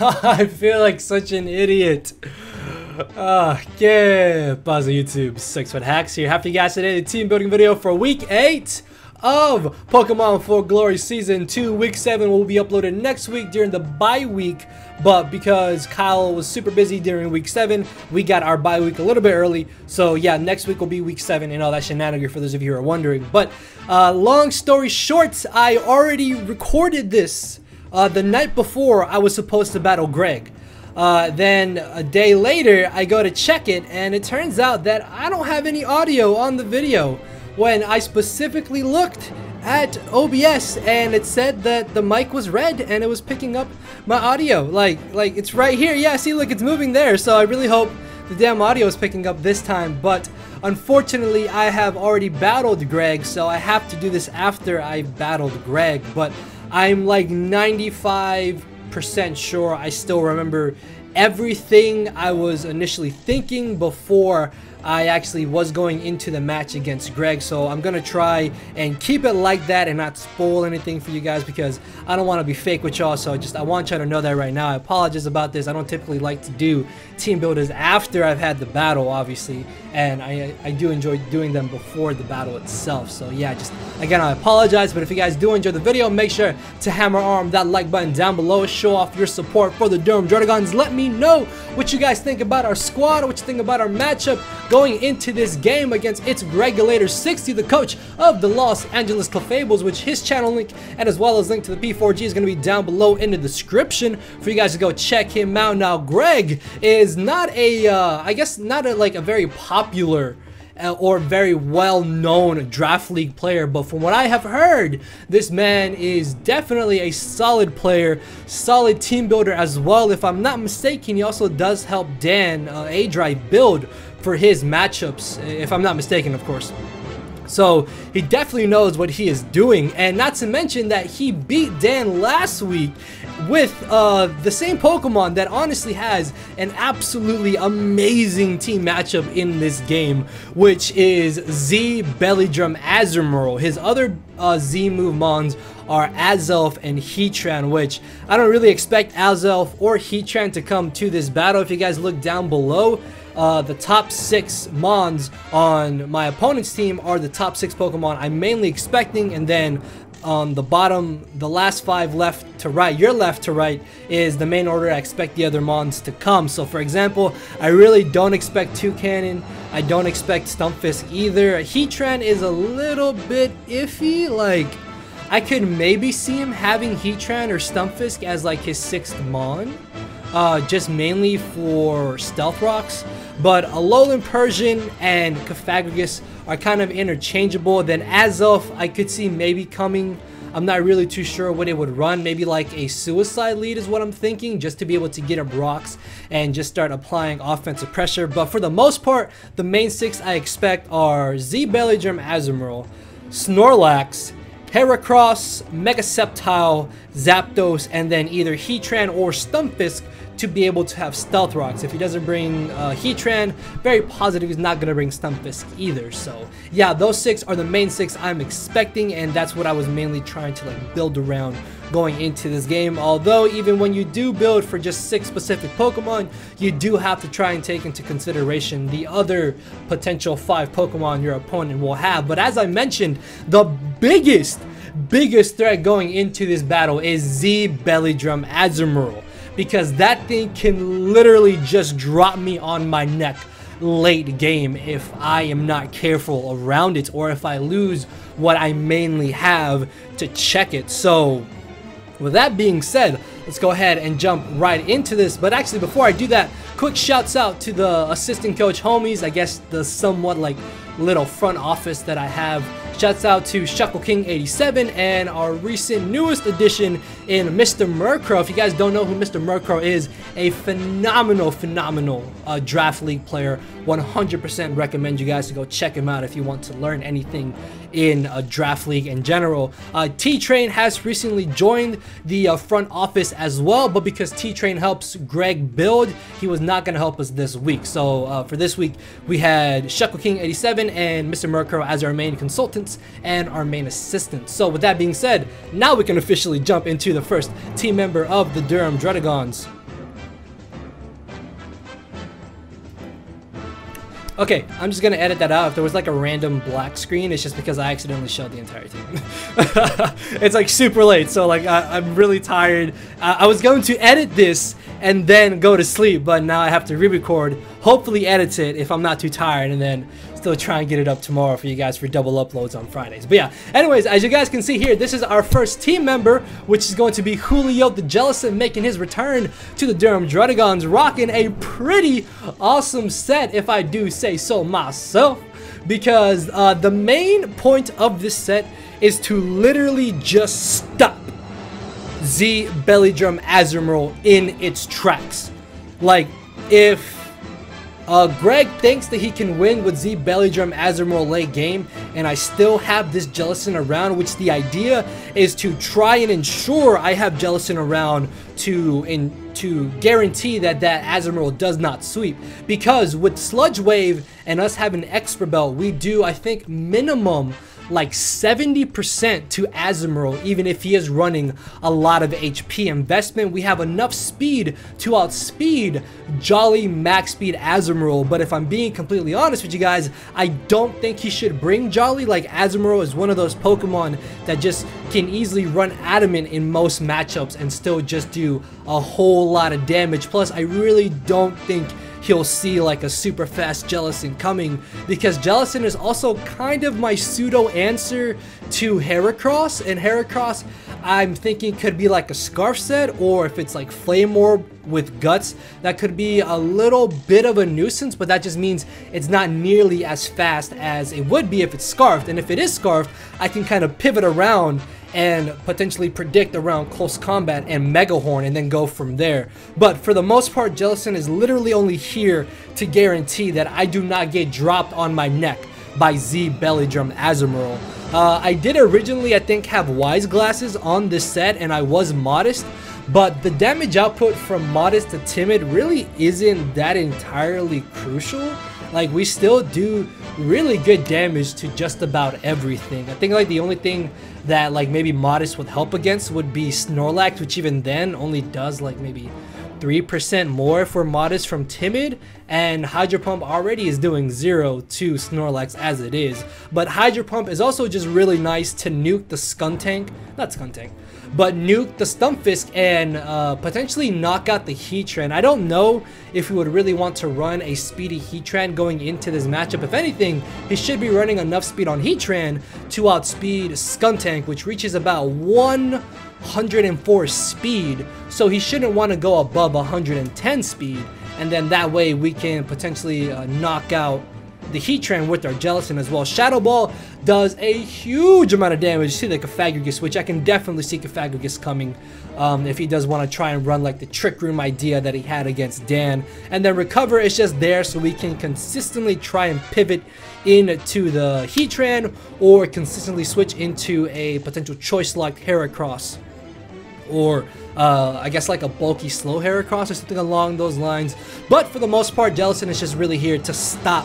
I feel like such an idiot. ¿Qué pasa, YouTube? 6foot Hacks here. Happy guys today. The team building video for week 8 of Pokemon 4 Glory Season 2. Week 7 will be uploaded next week during the bye week, but because Kyle was super busy during week 7, we got our bye week a little bit early. So yeah, next week will be week 7 and all that shenanigans for those of you who are wondering. But long story short, I already recorded this the night before I was supposed to battle Greg. Then a day later, I go to check it, and it turns out that I don't have any audio on the video when I specifically looked at OBS and it said that the mic was red and it was picking up my audio. Like it's right here. Yeah, see, look, it's moving there. So I really hope the damn audio is picking up this time. But unfortunately, I have already battled Greg, so I have to do this after I battled Greg. But I'm like 95% sure I still remember everything I was initially thinking before I actually was going into the match against Greg. So I'm gonna try and keep it like that and not spoil anything for you guys, because I don't want to be fake with y'all. So I want y'all to know that right now. I apologize about this. I don't typically like to do team builders after I've had the battle, obviously, and I do enjoy doing them before the battle itself. So yeah, just again, I apologize. But if you guys do enjoy the video, make sure to hammer arm that like button down below. Show off your support for the Durham Druddigons. Let me know what you guys think about our squad, what you think about our matchup going into this game against its Regulator 60, the coach of the Los Angeles Clefables, which his channel link and as well as link to the P4G is going to be down below in the description for you guys to go check him out. Now, Greg is not a, I guess not a, like a very popular or very well-known draft league player, but from what I have heard, this man is definitely a solid player, solid team builder as well. If I'm not mistaken, he also does help Dan A-Drive build for his matchups, if I'm not mistaken, of course. So he definitely knows what he is doing, and not to mention that he beat Dan last week with the same Pokemon that honestly has an absolutely amazing team matchup in this game, which is Z Bellydrum Azumarill. His other Z move mons are Azelf and Heatran, which I don't really expect Azelf or Heatran to come to this battle. If you guys look down below, the top 6 mons on my opponent's team are the top 6 Pokemon I'm mainly expecting, and then on the bottom, the last 5 left to right, your left to right, is the main order I expect the other mons to come. So for example, I really don't expect Toucannon, I don't expect Stumpfisk either. Heatran is a little bit iffy, like I could maybe see him having Heatran or Stumpfisk as like his 6th mon, just mainly for Stealth Rocks. But Alolan Persian and Cofagrigus are kind of interchangeable. Then Azelf I could see maybe coming. I'm not really too sure what it would run. Maybe like a Suicide Lead is what I'm thinking, just to be able to get him rocks and just start applying offensive pressure. But for the most part, the main 6 I expect are Z Bellydrum Azumarill, Snorlax, Heracross, Mega Sceptile, Zapdos, and then either Heatran or Stumpfisk to be able to have Stealth Rocks. If he doesn't bring Heatran, very positive he's not going to bring Stumpfisk either. So yeah, those 6 are the main 6 I'm expecting, and that's what I was mainly trying to like build around going into this game. Although even when you do build for just 6 specific Pokemon, you do have to try and take into consideration the other potential 5 Pokemon your opponent will have. But as I mentioned, the biggest threat going into this battle is Z Bellydrum Azumarill, because that thing can literally just drop me on my neck late game if I am not careful around it, or if I lose what I mainly have to check it. So with that being said, let's go ahead and jump right into this. But actually, before I do that, quick shouts out to the assistant coach homies, I guess the somewhat like little front office that I have. Shouts out to Shuckle King 87 and our recent newest addition in Mr. Murkrow. If you guys don't know who Mr. Murkrow is, a phenomenal draft league player. 100% recommend you guys to go check him out if you want to learn anything in a draft league in general. T-Train has recently joined the front office as well, but because T-Train helps Greg build, he was not going to help us this week. So for this week, we had Shuckle King 87 and Mr. Murkrow as our main consultants and our main assistants. So with that being said, now we can officially jump into the first team member of the Durham Druddigons. Okay, I'm just gonna edit that out. If there was like a random black screen, it's just because I accidentally showed the entire team. It's like super late, so like I'm really tired. I was going to edit this and then go to sleep, but now I have to re-record, hopefully edit it if I'm not too tired, and then still try and get it up tomorrow for you guys for double uploads on Fridays. But yeah, anyways, as you guys can see here, this is our first team member, which is going to be Julio the Jellicent, making his return to the Durham Druddigons, rocking a pretty awesome set, if I do say so myself, because the main point of this set is to literally just stop Z Belly Drum Azumarill in its tracks. Like, if Greg thinks that he can win with Z Belly Drum Azumarill late game, and I still have this Jellicent around, which the idea is to try and ensure I have Jellicent around to guarantee that that Azumarill does not sweep. Because with Sludge Wave and us having Expert Belt, we do, I think, minimum like 70% to Azumarill, even if he is running a lot of HP investment. We have enough speed to outspeed Jolly max speed Azumarill, but if I'm being completely honest with you guys, I don't think he should bring Jolly. Like, Azumarill is one of those Pokemon that just can easily run Adamant in most matchups and still just do a whole lot of damage. Plus, I really don't think he'll see like a super fast Jellicent coming, because Jellicent is also kind of my pseudo answer to Heracross, and Heracross I'm thinking could be like a Scarf set, or if it's like Flame Orb with Guts, that could be a little bit of a nuisance, but that just means it's not nearly as fast as it would be if it's Scarfed. And if it is Scarfed, I can kind of pivot around and potentially predict around close combat and Mega Horn and then go from there. But for the most part, Jellicent is literally only here to guarantee that I do not get dropped on my neck by Z Belly Drum Azumarill. I did originally, I think, have Wise Glasses on this set, and I was Modest, but the damage output from Modest to Timid really isn't that entirely crucial. Like, we still do really good damage to just about everything. I think like the only thing that like maybe Modest would help against would be Snorlax, which even then only does like maybe 3% more for Modest from Timid, and Hydro Pump already is doing 0 to Snorlax as it is. But Hydro Pump is also just really nice to nuke the Skuntank, not Skuntank, but nuke the Stunfisk and potentially knock out the Heatran. I don't know if we would really want to run a speedy Heatran going into this matchup. If anything, he should be running enough speed on Heatran to outspeed Skuntank, which reaches about 104 speed, so he shouldn't want to go above 110 speed, and then that way we can potentially knock out the Heatran with our Jellicent as well. Shadow Ball does a huge amount of damage. See the Cofagrigus, which I can definitely see Cofagrigus coming if he does want to try and run like the Trick Room idea that he had against Dan. And then Recover is just there so we can consistently try and pivot into the Heatran, or consistently switch into a potential choice like Heracross, or I guess like a bulky slow Heracross or something along those lines. But for the most part, Jellicent is just really here to stop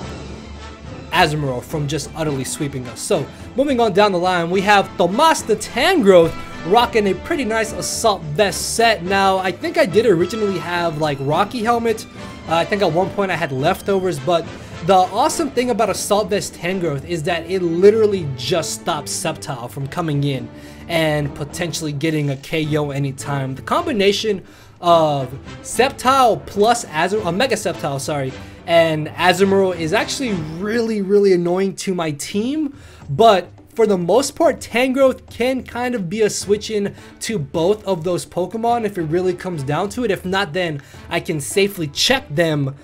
Azumarill from just utterly sweeping us. So moving on down the line, we have Tomas the Tangrowth rocking a pretty nice Assault Vest set. Now, I think I did originally have like Rocky Helmet. I think at one point I had leftovers, but the awesome thing about Assault Vest Tangrowth is that it literally just stops Sceptile from coming in and potentially getting a KO anytime. The combination of Sceptile plus Mega Sceptile, sorry, and Azumarill is actually really annoying to my team, but for the most part, Tangrowth can kind of be a switch in to both of those Pokemon if it really comes down to it. If not, then I can safely check them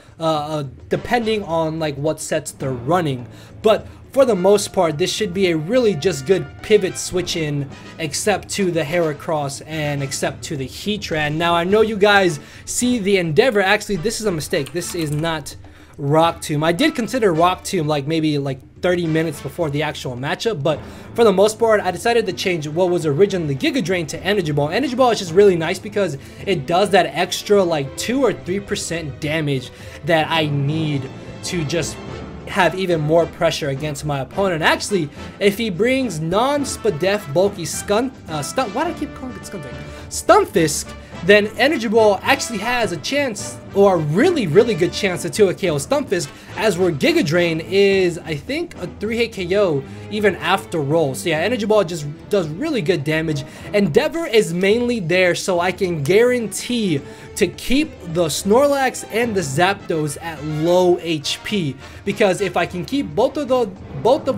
depending on like what sets they're running. But for the most part, this should be a really just good pivot switch in, except to the Heracross and except to the Heatran. Now, I know you guys see the Endeavor. Actually, this is a mistake. This is not Rock Tomb. I did consider Rock Tomb like maybe like 30 minutes before the actual matchup, but for the most part, I decided to change what was originally Giga Drain to Energy Ball. Energy Ball is just really nice because it does that extra like 2 or 3% damage that I need to just have even more pressure against my opponent. Actually, if he brings non-Spadef bulky why do I keep calling it Skuntank? Stunfisk, then Energy Ball actually has a chance, or a really good chance, to 2-hit KO Stunfisk, as where Giga Drain is, I think, a 3-hit KO even after roll. So yeah, Energy Ball just does really good damage. Endeavor is mainly there so I can guarantee to keep the Snorlax and the Zapdos at low HP, because if I can keep both of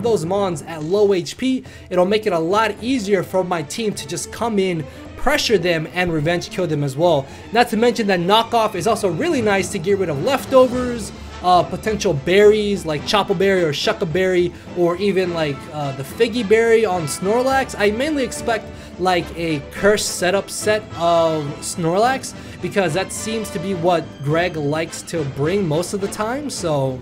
those mons at low HP, it'll make it a lot easier for my team to just come in, pressure them, and revenge kill them as well. Not to mention that knockoff is also really nice to get rid of leftovers, potential berries like Chople Berry or Shucka Berry, or even like the Figgy Berry on Snorlax. I mainly expect like a curse setup set of Snorlax, because that seems to be what Greg likes to bring most of the time. So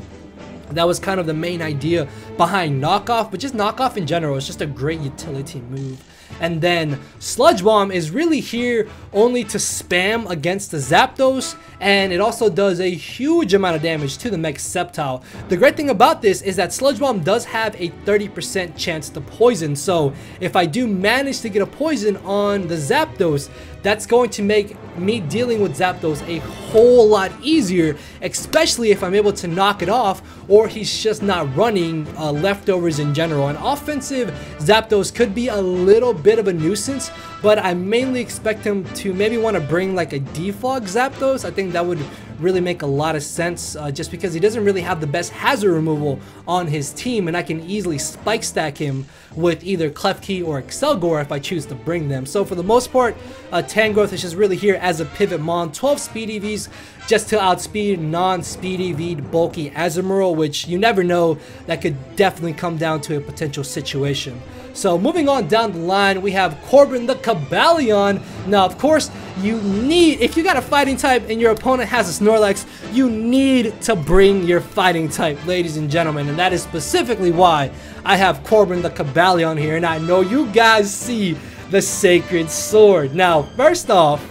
that was kind of the main idea behind knockoff, but just knockoff in general is just a great utility move. And then Sludge Bomb is really here only to spam against the Zapdos, and it also does a huge amount of damage to the Mega Sceptile. The great thing about this is that Sludge Bomb does have a 30% chance to poison, so if I do manage to get a poison on the Zapdos, that's going to make me dealing with Zapdos a whole lot easier, especially if I'm able to knock it off, or he's just not running leftovers in general. An offensive Zapdos could be a little bit of a nuisance, but I mainly expect him to maybe want to bring like a Defog Zapdos. I think that would really make a lot of sense, just because he doesn't really have the best hazard removal on his team, and I can easily spike stack him with either Klefki or Excelgor if I choose to bring them. So for the most part, Tangrowth is just really here as a pivot mon. 12 speed EVs just to outspeed non-speed EV'd bulky Azumarill, which you never know, that could definitely come down to a potential situation. So moving on down the line, we have Corbin the Cobalion. Now, of course, you need, if you got a fighting type and your opponent has a Snorlax, you need to bring your fighting type, ladies and gentlemen. And that is specifically why I have Corbin the Cobalion here. And I know you guys see the Sacred Sword. Now, first off,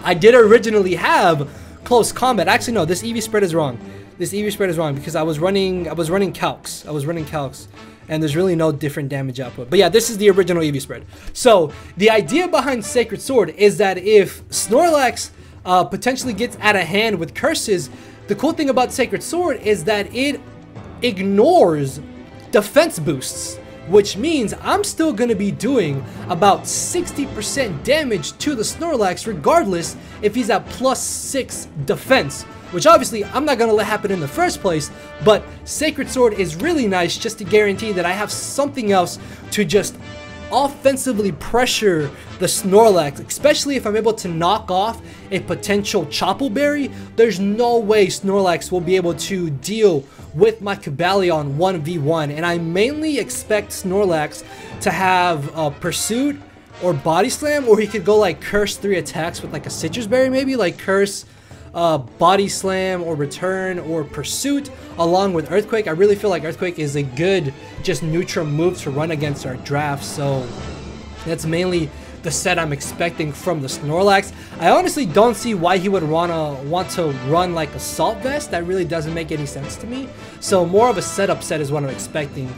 I did originally have Close Combat. Actually, no, this EV spread is wrong. This EV spread is wrong because I was running calcs. And there's really no different damage output. But yeah, this is the original EV spread. So the idea behind Sacred Sword is that if Snorlax potentially gets out of hand with curses, the cool thing about Sacred Sword is that it ignores defense boosts, which means I'm still going to be doing about 60% damage to the Snorlax regardless if he's at +6 defense. Which obviously I'm not going to let happen in the first place, but Sacred Sword is really nice just to guarantee that I have something else to just offensively pressure the Snorlax, especially if I'm able to knock off a potential Chople Berry. There's no way Snorlax will be able to deal with my Cobalion 1v1, and I mainly expect Snorlax to have Pursuit or Body Slam, or he could go like Curse 3 attacks with like a Citrus Berry, maybe like Curse, Body Slam or Return or Pursuit along with Earthquake. I really feel like Earthquake is a good just neutral move to run against our draft, so that's mainly the set I'm expecting from the Snorlax. I honestly don't see why he would want to run like Assault Vest. That really doesn't make any sense to me. So more of a setup set is what I'm expecting.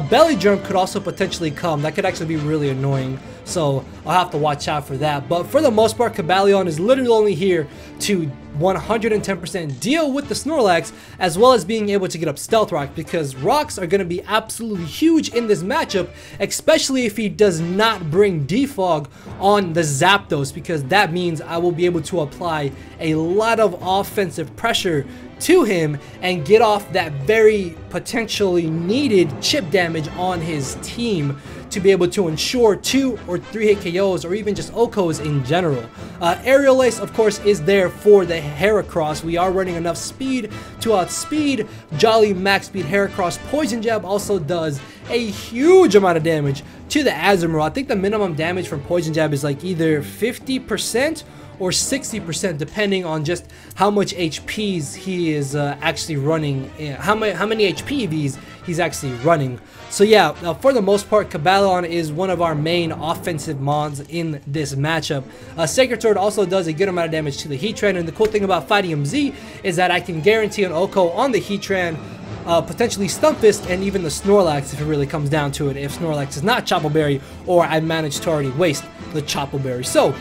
Belly Germ could also potentially come. That could actually be really annoying. So I'll have to watch out for that. But for the most part, Cobalion is literally only here to 110% deal with the Snorlax, as well as being able to get up Stealth Rock, because rocks are going to be absolutely huge in this matchup, especially if he does not bring Defog on the Zapdos, because that means I will be able to apply a lot of offensive pressure to him and get off that very potentially needed chip damage on his team to be able to ensure 2 or 3 hit KOs or even just OHKOs in general. Aerial Ace, of course, is there for the Heracross. We are running enough speed to outspeed Jolly Max Speed Heracross. Poison Jab also does a huge amount of damage to the Azumarill. I think the minimum damage from Poison Jab is like either 50% or 60% depending on just how much HPs he is actually running, how many HP EVs he's actually running. So yeah, for the most part, Cobalion is one of our main offensive mons in this matchup. Sacred Sword also does a good amount of damage to the Heatran, and the cool thing about fighting MZ is that I can guarantee an OHKO on the Heatran, potentially Stunfisk, and even the Snorlax if it really comes down to it, if Snorlax is not Chople Berry or I managed to already waste the Chople Berry. So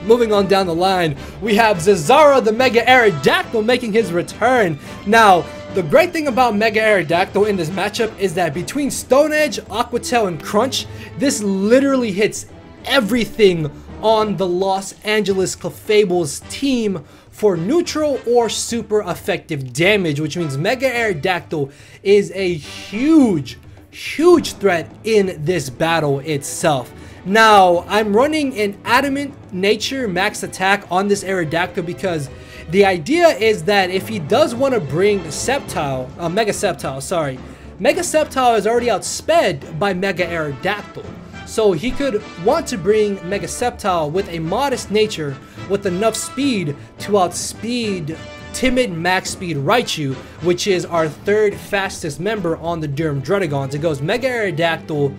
Moving on down the line, we have Zazara, the Mega Aerodactyl, making his return. Now, the great thing about Mega Aerodactyl in this matchup is that between Stone Edge, Aqua Tail, and Crunch, this literally hits everything on the Los Angeles Clefables team for neutral or super effective damage, which means Mega Aerodactyl is a huge threat in this battle itself. Now, I'm running an Adamant Nature max attack on this Aerodactyl because the idea is that if he does want to bring Mega Sceptile, sorry. Mega Sceptile is already outsped by Mega Aerodactyl. So he could want to bring Mega Sceptile with a modest nature with enough speed to outspeed Timid Max Speed Raichu, which is our third fastest member on the Durham Druddigons. It goes Mega Aerodactyl,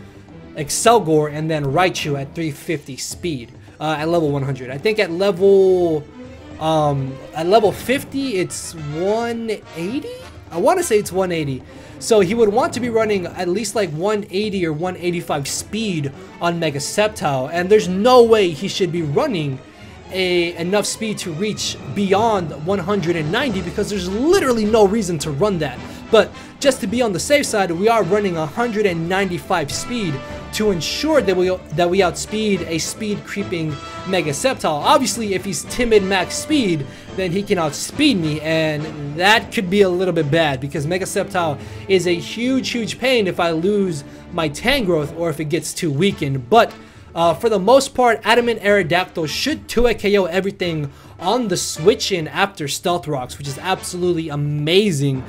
Excelgor, and then Raichu at 350 speed at level 100. I think at level 50 it's 180. I want to say it's 180. So he would want to be running at least like 180 or 185 speed on Mega Sceptile, and there's no way he should be running enough speed to reach beyond 190 because there's literally no reason to run that. But just to be on the safe side, we are running 195 speed to ensure that we outspeed a speed creeping Mega Sceptile. Obviously, if he's Timid Max Speed, then he can outspeed me, and that could be a little bit bad because Mega Sceptile is a huge pain if I lose my Tangrowth or if it gets too weakened. But for the most part, Adamant Aerodactyl should 2-hit KO everything on the switch-in after Stealth Rocks, which is absolutely amazing.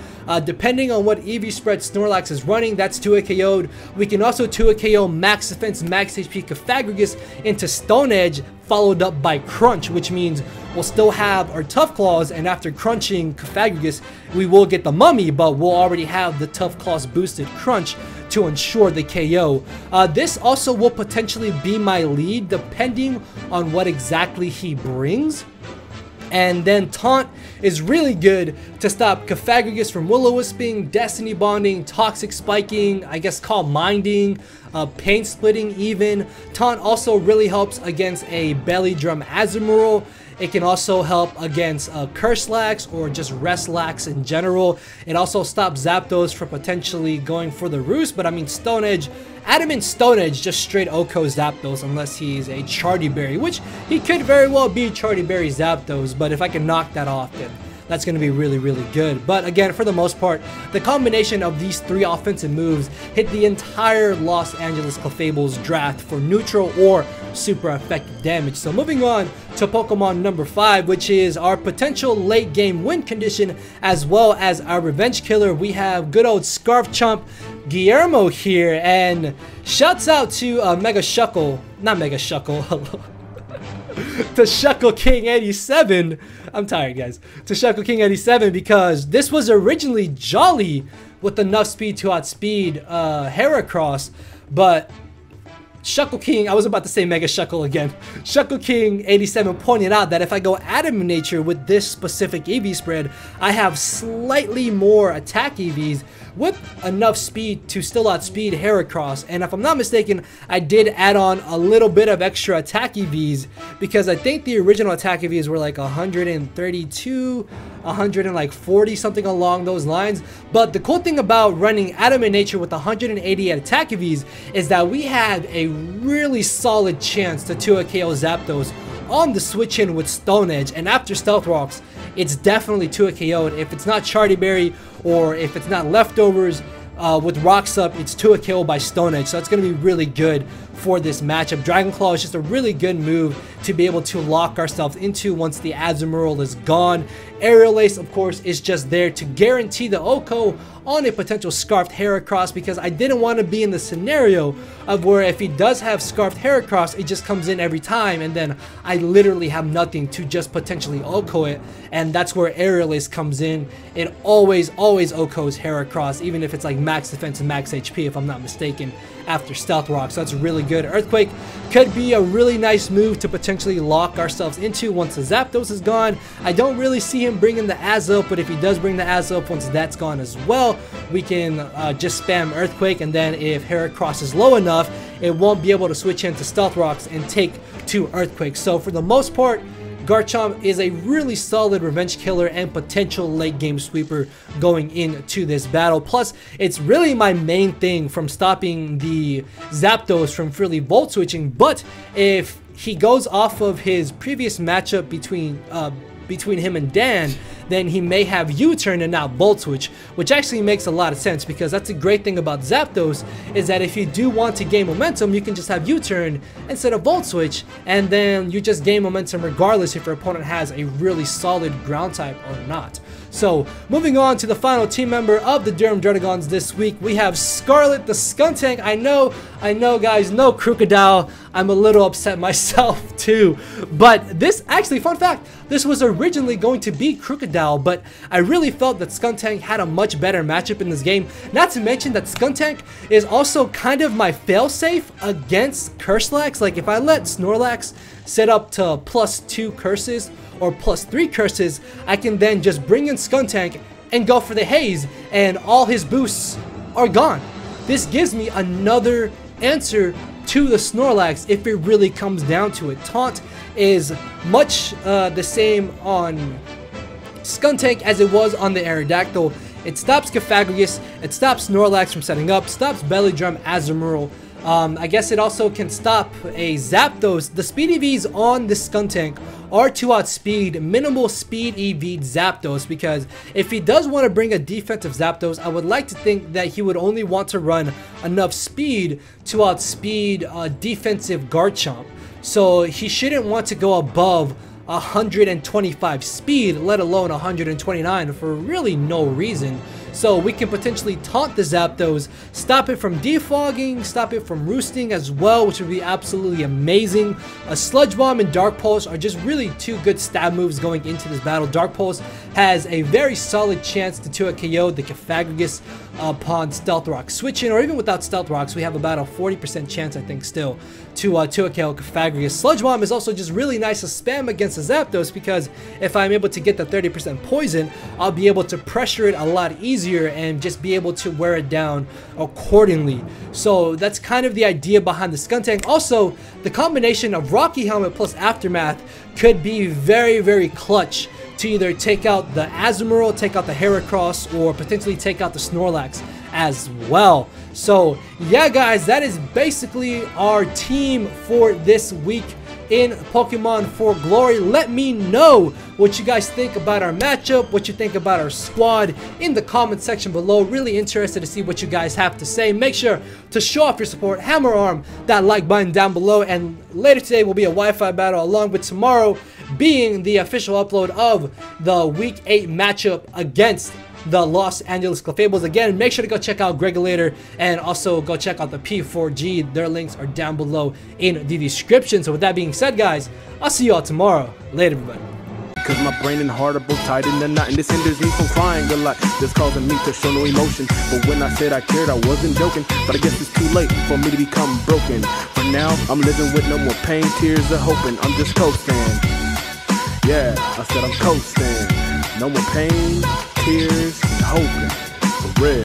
Depending on what EV spread Snorlax is running, that's 2-hit KO'd. We can also 2-hit KO Max Defense, Max HP Cofagrigus into Stone Edge, followed up by Crunch, which means we'll still have our Tough Claws, and after crunching Cofagrigus, we will get the Mummy, but we'll already have the Tough Claws boosted Crunch to ensure the KO. This also will potentially be my lead depending on what exactly he brings. And then Taunt is really good to stop Cofagrigus from Will-O-Wisping, Destiny Bonding, Toxic Spiking, I guess Calm Minding, Pain Splitting even. Taunt also really helps against a Belly Drum Azumarill. It can also help against Curselax or just Restlax in general. It also stops Zapdos from potentially going for the Roost, but I mean Stone Edge, Adamant Stone Edge just straight OHKO Zapdos unless he's a Charty-Berry, which he could very well be Charty-Berry Zapdos, but if I can knock that off, then that's going to be really good. But again, for the most part, the combination of these three offensive moves hit the entire Los Angeles Clefables draft for neutral or super effective damage. So moving on to Pokemon number 5, which is our potential late game win condition as well as our revenge killer. We have good old Garchomp Guillermo here, and shouts out to to Shuckle King 87. I'm tired, guys. To Shuckle King 87 because this was originally Jolly with enough speed to outspeed Heracross, but Shuckle King, I was about to say Mega Shuckle again. Shuckle King 87 pointed out that if I go Adamant Nature with this specific EV spread, I have slightly more attack EVs with enough speed to still outspeed Heracross. And if I'm not mistaken, I did add on a little bit of extra attack EVs because I think the original attack EVs were like 132, 140, something along those lines. But the cool thing about running Adamant Nature with 180 attack EVs is that we have a really solid chance to 2-hit KO Zapdos on the switch in with Stone Edge, and after Stealth Rocks, it's definitely 2-hit KO'd. If it's not Charty-Berry or if it's not Leftovers, with Rocks Up, it's 2-hit KO by Stone Edge, so that's going to be really good for this matchup. Dragon Claw is just a really good move to be able to lock ourselves into once the Azumarill is gone. Aerial Ace, of course, is just there to guarantee the OHKO on a potential Scarfed Heracross because I didn't want to be in the scenario of where if he does have Scarfed Heracross, it just comes in every time and then I literally have nothing to just potentially OHKO it, and that's where Aerial Ace comes in. It always OHKOs Heracross, even if it's like max defense and max HP if I'm not mistaken, after Stealth Rock, so that's really good. Earthquake could be a really nice move to potentially lock ourselves into once the Zapdos is gone. I don't really see him bringing the Az up, but if he does bring the Az up once that's gone as well, we can just spam Earthquake, and then if Heracross is low enough, it won't be able to switch into Stealth Rocks and take 2 Earthquakes. So for the most part, Garchomp is a really solid revenge killer and potential late game sweeper going into this battle. Plus, it's really my main thing from stopping the Zapdos from freely Volt Switching. But if he goes off of his previous matchup between him and Dan, then he may have U-turn and not Volt Switch, which actually makes a lot of sense, because that's a great thing about Zapdos, is that if you do want to gain momentum, you can just have U-turn instead of Volt Switch, and then you just gain momentum regardless if your opponent has a really solid ground type or not. So, moving on to the final team member of the Durham Druddigons this week, we have Scarlet the Skuntank. I know guys, no Crocodile. I'm a little upset myself too. But this, actually, fun fact, this was originally going to be Crocodile, but I really felt that Skuntank had a much better matchup in this game. Not to mention that Skuntank is also kind of my failsafe against Curselax. Like, if I let Snorlax set up to +2 curses or +3 curses, I can then just bring in Skuntank and go for the haze, and all his boosts are gone. This gives me another answer to the Snorlax if it really comes down to it. Taunt is much the same on Skuntank as it was on the Aerodactyl. It stops Cofagrigus, it stops Snorlax from setting up, stops Belly Drum, Azumarill. I guess it also can stop a Zapdos. The speed EVs on this Skuntank are to outspeed minimal speed EV Zapdos, because if he does want to bring a defensive Zapdos, I would like to think that he would only want to run enough speed to outspeed defensive Garchomp. So he shouldn't want to go above 125 speed, let alone 129, for really no reason. So we can potentially taunt the Zapdos, stop it from defogging, stop it from roosting as well, which would be absolutely amazing. A Sludge Bomb and Dark Pulse are just really 2 good stab moves going into this battle. Dark Pulse has a very solid chance to 2-hit KO the Cofagrigus upon Stealth Rock switching, or even without Stealth Rocks, we have about a 40% chance, I think, still to 2-hit KO Cofagrigus. Sludge Bomb is also just really nice to spam against the Zapdos, because if I'm able to get the 30% poison, I'll be able to pressure it a lot easier and just be able to wear it down accordingly. So that's kind of the idea behind the Skuntank. Also, the combination of Rocky Helmet plus Aftermath could be very, very clutch to either take out the Azumarill, take out the Heracross, or potentially take out the Snorlax as well. So yeah guys, that is basically our team for this week in Pokemon for Glory. Let me know what you guys think about our matchup, what you think about our squad in the comment section below. Really interested to see what you guys have to say. Make sure to show off your support, hammer arm that like button down below, and later today will be a Wi-Fi battle, along with tomorrow being the official upload of the Week 8 matchup against the Los Angeles Clefables. Again, make sure to go check out Gregulator, and also go check out the P4G. Their links are down below in the description. So with that being said, guys, I'll see you all tomorrow. Later, everybody. Cause my brain and heart are both tied in a knot, and this hinders me from crying a lot. This causing me to show no emotion. But when I said I cared, I wasn't joking. But I guess it's too late for me to become broken. For now, I'm living with no more pain, tears, or hoping. I'm just coasting. Yeah, I said I'm coasting. No more pain, tears, and hoping. For real.